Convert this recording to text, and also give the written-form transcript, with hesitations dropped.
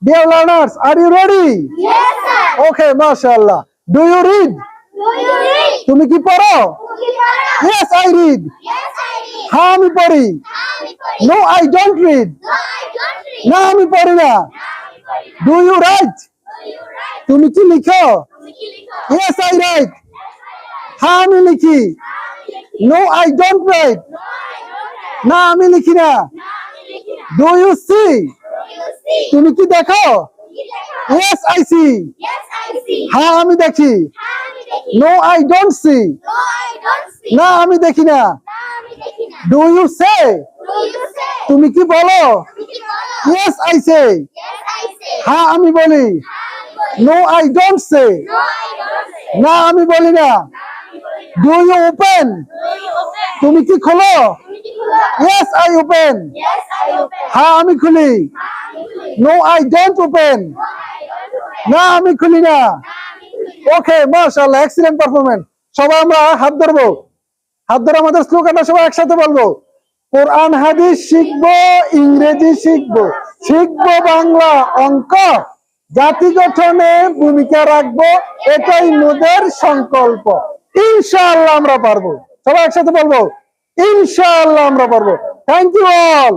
Dear learners, are you ready? Yes, sir. Okay, mashallah. Do you read? Do you read? তুমি কি পড়ো? Cookie Paro. Yes, I read. Yes, I read. হ্যাঁ আমি পড়ি। Nami Pori. No, I don't read. No, I don't read. না আমি পড়ি না। Nami Pori. Do you write? Do you write? তুমি কি লিখো? Cookie Liko. Yes, I write. Yes, I write. হ্যাঁ আমি লিখি। Nami Liki. No, I don't write. No, I don't write. না আমি লিখি না। Nami Likina. Do you see? Do you see? তুমি কি দেখো? Cookie Liko. Yes, I see. Yes, I see. হ্যাঁ আমি দেখি। Nami Liki. No, I don't see. No, I don't see. না আমি দেখি না। Nami Likina. Do you say? Do you say? তুমি কি বলো? Cookie Paro. Yes, I say. Yes, I say. হ্যাঁ আমি বলি। Nami Pori. No, I don't say. No, I don't say. না আমি বলি না। Nami Pori. Do you open? Do you open? তুমি কি খোলো? Cookie Paro. Yes, I open. Yes, I open. হ্যাঁ আমি খুলি। Nami Pori. No, I don't open. No, I don't open. না আমি খুলি না। Nami Pori. ওকে মাশাআল্লাহ, এক্সিলেন্ট পারফরম্যান্স। সবাই আমরা হাত ধরবো। হাত ধরে আমাদের স্লোগানটা সবাই একসাথে বলবো। কোরআন হাদিস শিখবো, ইংরেজি শিখবো, শিখবো বাংলা অঙ্ক, জাতি গঠনে ভূমিকা রাখবো, এটাই মোদের সংকল্প। ইনশাআল্লাহ আমরা পারবো। সবাই একসাথে বলবো ইনশাআল্লাহ আমরা পারবো। Thank you all.